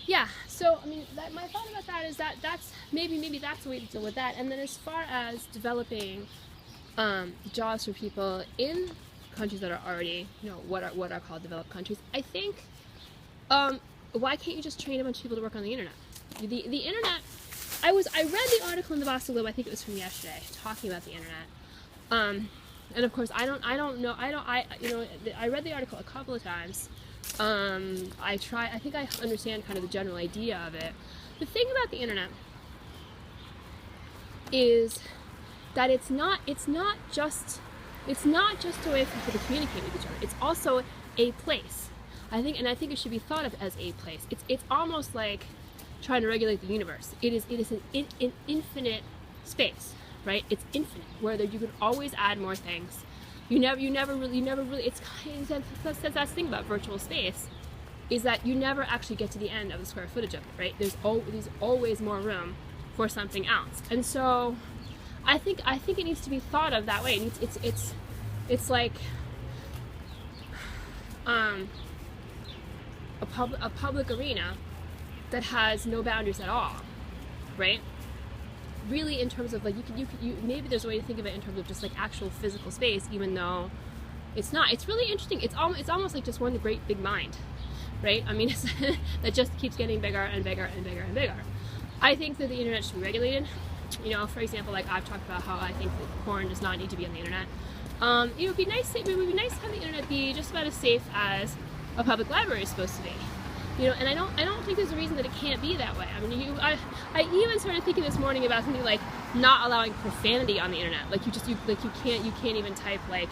Yeah, so I mean, my thought about that is that that's maybe that's the way to deal with that. And then as far as developing jobs for people in countries that are already, what are called developed countries, I think, why can't you just train a bunch of people to work on the internet? The internet. I read the article in the Boston Globe. I think it was from yesterday, talking about the internet. And of course, I read the article a couple of times. I think I understand kind of the general idea of it. The thing about the internet is that it's not just a way for people to communicate with each other. It's also a place. I think it should be thought of as a place. It's almost like trying to regulate the universe. It is an infinite space, right? It's infinite, where you can always add more things. You never really. It's kind of that's the thing about virtual space, is that you never actually get to the end of the square footage of it, right? There's always more room for something else, and so I think it needs to be thought of that way. It's like a public arena that has no boundaries at all, right? Really, in terms of like you maybe there's a way to think of it in terms of just like actual physical space, even though it's not. It's really interesting. It's almost like just one great big mind, right? I mean, that just keeps getting bigger and bigger and bigger and bigger. I think that the internet should be regulated. For example, like I've talked about how I think that porn does not need to be on the internet. It would be nice. It would be nice to have the internet be just about as safe as a public library is supposed to be. And I don't think there's a reason that it can't be that way. I mean, I even started thinking this morning about something like not allowing profanity on the internet. Like you can't even type like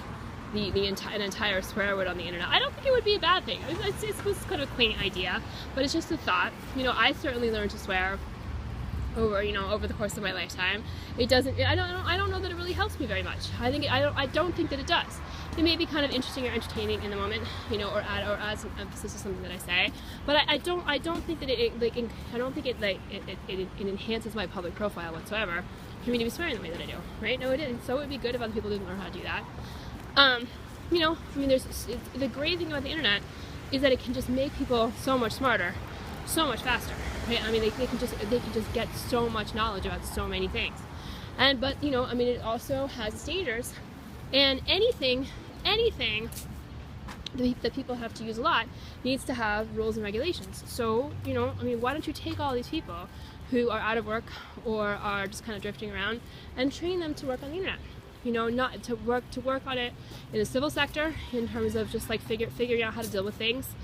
an entire swear word on the internet. I don't think it would be a bad thing. It's kind of a quaint idea, but it's just a thought. I certainly learned to swear over the course of my lifetime. It doesn't. I don't know that it really helps me very much. I don't think that it does. It may be kind of interesting or entertaining in the moment, or add some emphasis to something that I say. But I don't think that it enhances my public profile whatsoever for me to be swearing the way that I do. Right? No, it didn't. So it would be good if other people didn't learn how to do that. The great thing about the internet is that it can just make people so much smarter, so much faster. Right? I mean, they can just get so much knowledge about so many things. But it also has its dangers. And anything that people have to use a lot needs to have rules and regulations. So, why don't you take all these people who are out of work or are just kind of drifting around and train them to work on the internet? Not to work on it in the civil sector in terms of just like figuring out how to deal with things,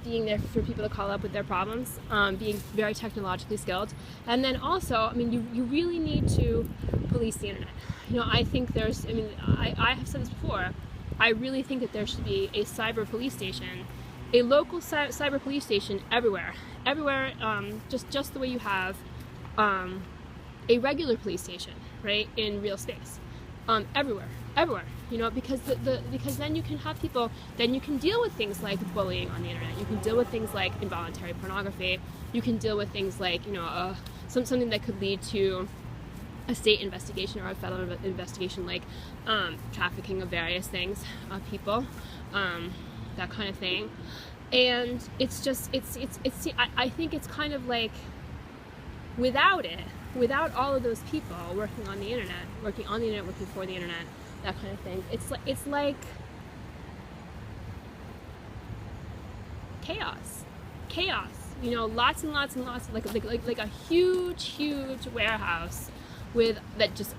being there for people to call up with their problems, being very technologically skilled, and then also, you really need to police the internet. I think I have said this before. I really think that there should be a cyber police station, a local cyber police station everywhere, just the way you have a regular police station, right, in real space. Everywhere, because because then you can have people, then you can deal with things like bullying on the internet. You can deal with things like involuntary pornography. You can deal with things like something that could lead to a state investigation or a federal investigation, like trafficking of various things, people, that kind of thing. And I think it's kind of like without all of those people working on the internet, working for the internet, that kind of thing, it's like chaos. Lots and lots and lots, like a huge warehouse with it's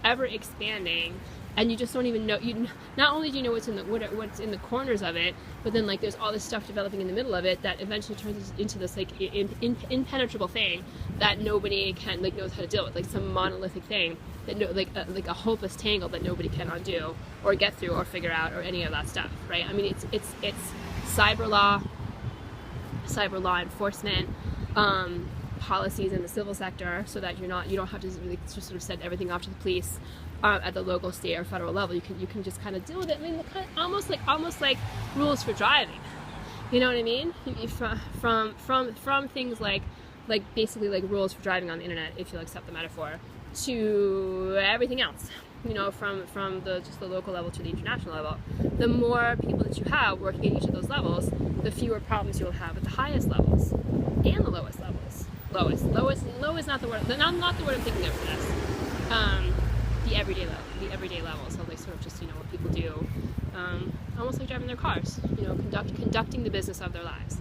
ever expanding, and you just don't even know. Not only do you know what's in the corners of it, but then like there's all this stuff developing in the middle of it that eventually turns into this like impenetrable thing that nobody can knows how to deal with, like some monolithic thing that like a hopeless tangle that nobody can undo or get through or figure out or any of that stuff, right? I mean, it's cyber law enforcement, policies in the civil sector, so that you don't have to really just sort of send everything off to the police at the local, state, or federal level. You can just kind of deal with it. I mean, almost like rules for driving. You know what I mean? From things like basically like rules for driving on the internet, if you'll accept the metaphor, to everything else. you know, from the just the local level to the international level, the more people that you have working at each of those levels, the fewer problems you'll have at the highest levels and the lowest levels. Low is not the word. Not the word I'm thinking of for this. The everyday level. So like sort of just, you know, what people do, almost like driving their cars. You know, conducting the business of their lives.